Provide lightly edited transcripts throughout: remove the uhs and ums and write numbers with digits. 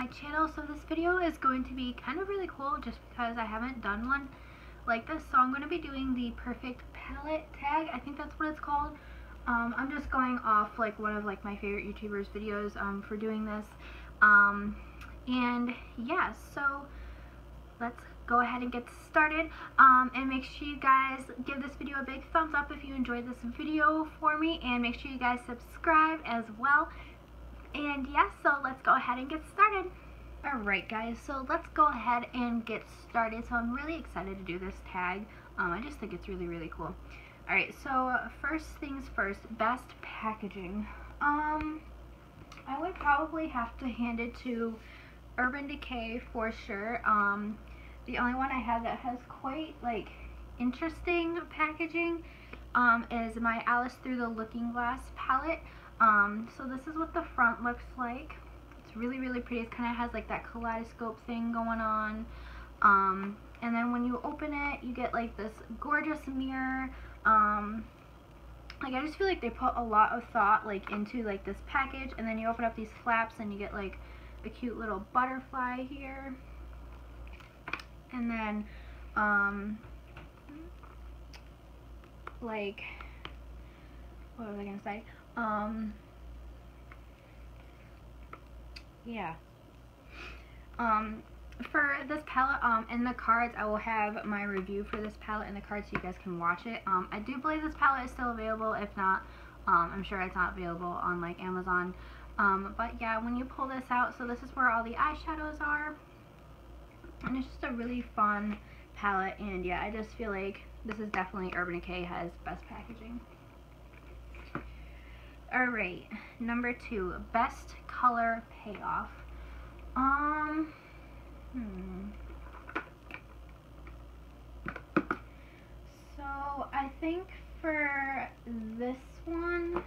my channel. So this video is going to be kind of really cool just because I haven't done one like this. So I'm going to be doing the perfect palette tag. I think that's what it's called. I'm just going off like one of like my favorite YouTubers videos for doing this. And yeah, so let's go ahead and get started. And make sure you guys give this video a big thumbs up if you enjoyed this video for me, and make sure you guys subscribe as well. And yeah, so let's go ahead and get started. Alright guys, so let's go ahead and get started. So I'm really excited to do this tag. I just think it's really cool. Alright, so first things first, best packaging. I would probably have to hand it to Urban Decay for sure. The only one I have that has quite like interesting packaging is my Alice Through the Looking Glass palette. So this is what the front looks like. It's really pretty. It kind of has like that kaleidoscope thing going on. And then when you open it, you get like this gorgeous mirror. Like I just feel like they put a lot of thought like into like this package. And then you open up these flaps and you get like a cute little butterfly here. And then like, what was I gonna say? Yeah. For this palette, in the cards, I will have my review for this palette in the cards so you guys can watch it. I do believe this palette is still available. If not, I'm sure it's not available on like Amazon. But yeah, when you pull this out, so this is where all the eyeshadows are. And it's just a really fun palette, and yeah, I just feel like this is definitely Urban Decay has best packaging. Alright, number 2, best color payoff. So I think for this one,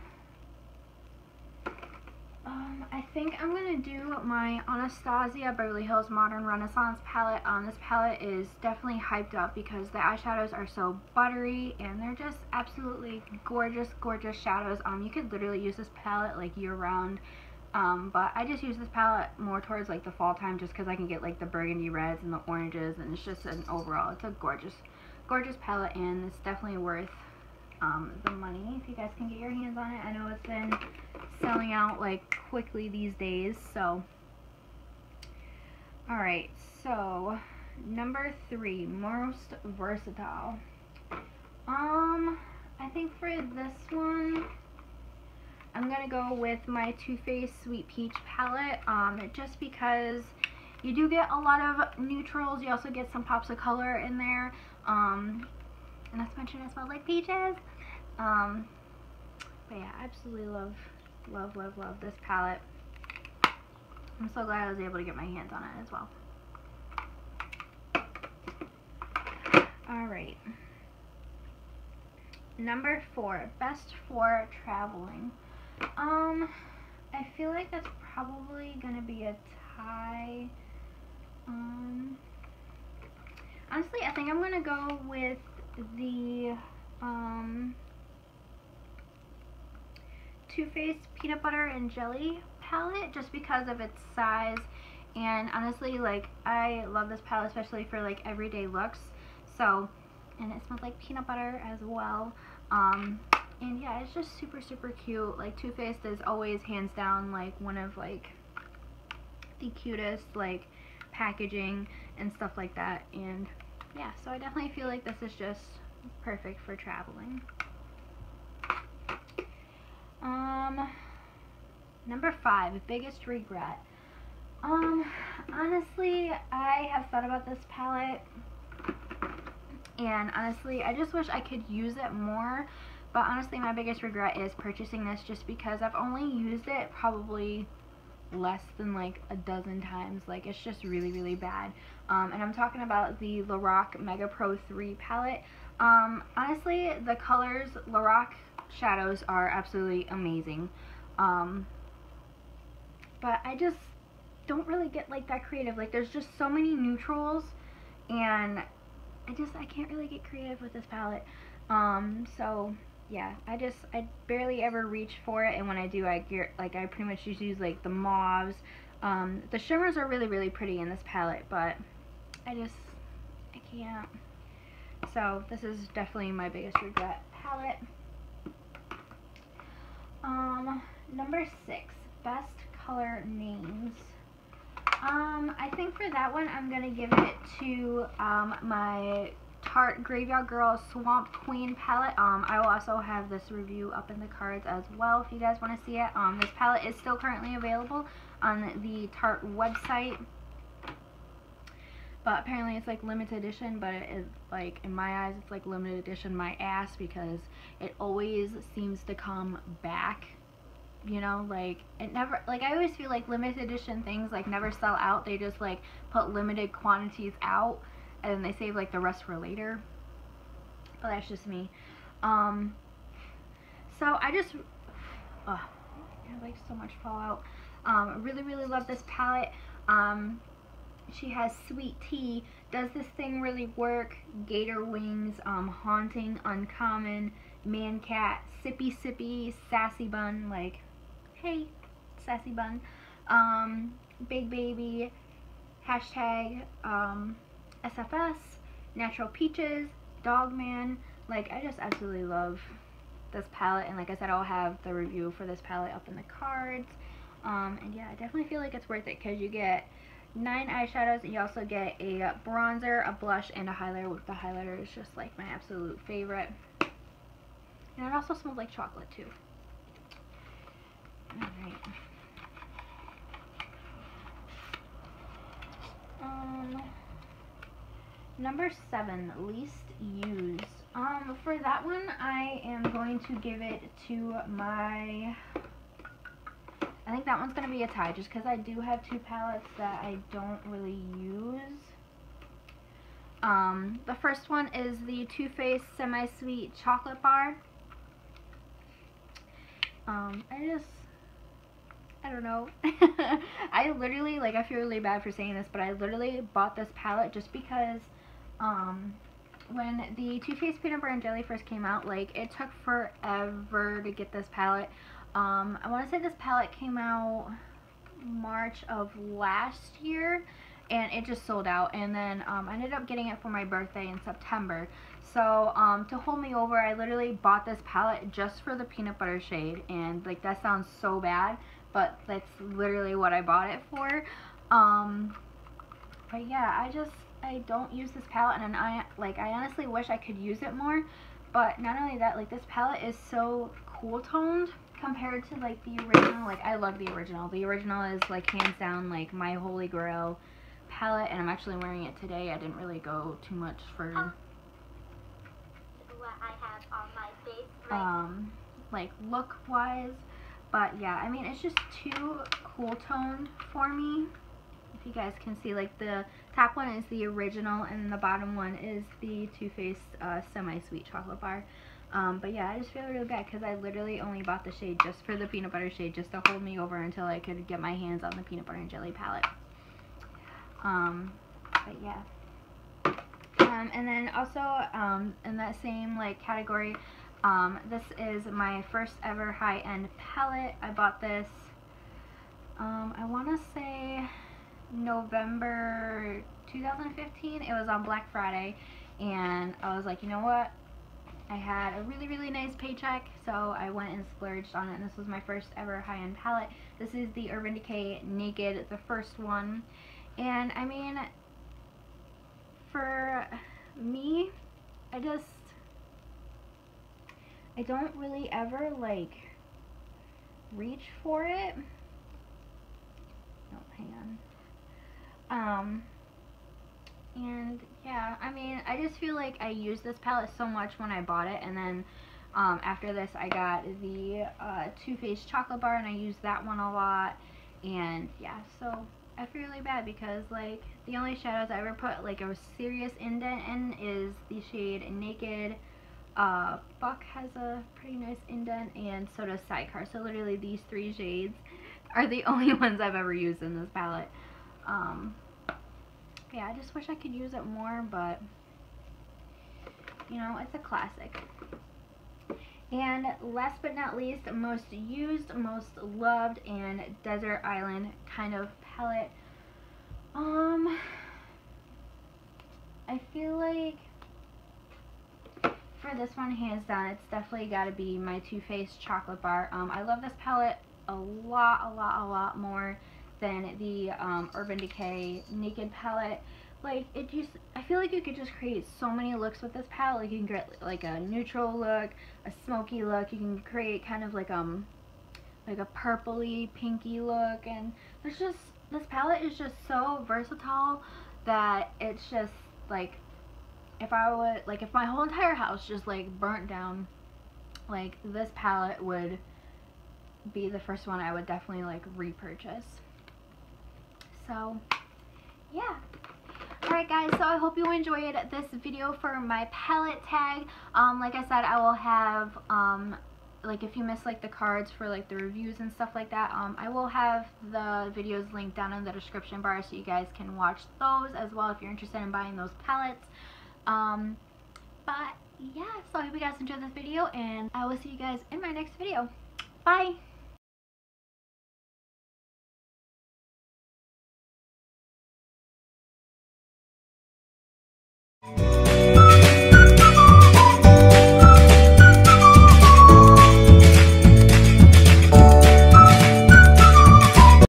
I think I'm going to do my Anastasia Beverly Hills Modern Renaissance palette. This palette is definitely hyped up because the eyeshadows are so buttery and they're just absolutely gorgeous shadows. You could literally use this palette like year round, but I just use this palette more towards like the fall time just because I can get like the burgundy reds and the oranges, and it's just an overall, it's a gorgeous palette, and it's definitely worth the money if you guys can get your hands on it. I know it's been selling out like quickly these days. So alright, so number 3, most versatile. I think for this one I'm gonna go with my Too Faced Sweet Peach palette, just because you do get a lot of neutrals. You also get some pops of color in there, and that's mentioned it smells like peaches. But yeah, I absolutely love this palette. I'm so glad I was able to get my hands on it as well. Alright. Number 4, best for traveling. I feel like that's probably gonna be a tie. Honestly, I think I'm gonna go with the Too Faced Peanut Butter and Jelly palette just because of its size, and honestly, like, I love this palette especially for like everyday looks. So, and it smells like peanut butter as well. And yeah, it's just super cute. Like, Too Faced is always hands down like one of like the cutest like packaging and stuff like that. And yeah, so I definitely feel like this is just perfect for traveling. Number 5, biggest regret. Honestly, I have thought about this palette, and honestly, I just wish I could use it more. But honestly, my biggest regret is purchasing this just because I've only used it probably less than like a dozen times. Like, it's just really bad. And I'm talking about the Lorac Mega Pro 3 palette. Honestly, the colors, Lorac shadows are absolutely amazing. But I just don't really get like that creative. Like, there's just so many neutrals, and I can't really get creative with this palette. So yeah, I barely ever reach for it, and when I do, I pretty much just use like the mauves, The shimmers are really, really pretty in this palette, but I can't. So this is definitely my biggest regret palette. Number 6, best color names. I think for that one, I'm gonna give it to my Tarte Graveyard Girl Swamp Queen palette. I will also have this review up in the cards as well if you guys want to see it. This palette is still currently available on the Tarte website, but apparently it's like limited edition, but it is, like, in my eyes, it's like limited edition my ass, because it always seems to come back. You know, like, it never, like, I always feel like limited edition things, like, never sell out. They just, like, put limited quantities out, and then they save, like, the rest for later. But that's just me. So I just, I have, like, so much fallout. Really, really love this palette. She has Sweet Tea, Does This Thing Really Work, Gator Wings, Haunting, Uncommon, Man Cat, Sippy Sippy, Sassy Bun, like, hey, Sassy Bun, Big Baby, hashtag, SFS, Natural Peaches, Dogman. Like, I just absolutely love this palette, and like I said, I'll have the review for this palette up in the cards. And yeah, I definitely feel like it's worth it, because you get 9 eyeshadows, and you also get a bronzer, a blush, and a highlighter. The highlighter is just like my absolute favorite. And it also smells like chocolate too. Alright. Number 7, least used. For that one, I am going to give it to my, I think that one's going to be a tie, just because I do have 2 palettes that I don't really use. The first one is the Too Faced Semi-Sweet Chocolate Bar. I don't know. I literally, like, I feel really bad for saying this, but I literally bought this palette just because, when the Too Faced Peanut Butter and Jelly first came out, like, it took forever to get this palette. I want to say this palette came out March of last year, and it just sold out. And then I ended up getting it for my birthday in September. So to hold me over, I literally bought this palette just for the peanut butter shade, and like, that sounds so bad, but that's literally what I bought it for. But yeah, I don't use this palette, and I honestly wish I could use it more. But not only that, like, this palette is so cool toned compared to like the original. Like, I love the original. The original is like hands down like my holy grail palette, and I'm actually wearing it today. I didn't really go too much for what I have on my face, like look wise, but yeah, I mean, it's just too cool toned for me. If you guys can see, like, the top one is the original, and the bottom one is the Too Faced Semi-Sweet Chocolate Bar. But yeah, I just feel really bad because I literally only bought the shade just for the peanut butter shade, just to hold me over until I could get my hands on the peanut butter and jelly palette. But yeah. And then also, in that same like category, this is my first ever high-end palette. I bought this, I want to say November 2015. It was on Black Friday, and I was like, you know what? I had a really, really nice paycheck, so I went and splurged on it, and this was my first ever high-end palette. This is the Urban Decay Naked, the first one. And I mean, for me, I don't really ever like reach for it. Oh, hang on. And yeah, I mean, I just feel like I used this palette so much when I bought it, and then after this I got the Too Faced Chocolate Bar, and I used that one a lot. And yeah, so I feel really bad because like the only shadows I ever put like a serious indent in is the shade Naked. Buck has a pretty nice indent, and so does Sidecar. So literally these 3 shades are the only ones I've ever used in this palette. Yeah, I just wish I could use it more, but you know, it's a classic. And last but not least, most used, most loved, and desert island kind of palette. I feel like for this one, hands down, it's definitely got to be my Too Faced Chocolate Bar. I love this palette a lot more than the Urban Decay Naked palette. Like, it just, I feel like you could just create so many looks with this palette. Like, you can get like a neutral look, a smoky look. You can create kind of like a purpley, pinky look, and there's just, this palette is just so versatile that it's just like, if I would, like, if my whole entire house just like burnt down, like, this palette would be the first one I would definitely like repurchase. So yeah. Alright guys, so I hope you enjoyed this video for my palette tag. Like I said, I will have like, if you miss like the cards for like the reviews and stuff like that, I will have the videos linked down in the description bar so you guys can watch those as well if you're interested in buying those palettes. But yeah, so I hope you guys enjoyed this video, and I will see you guys in my next video. Bye!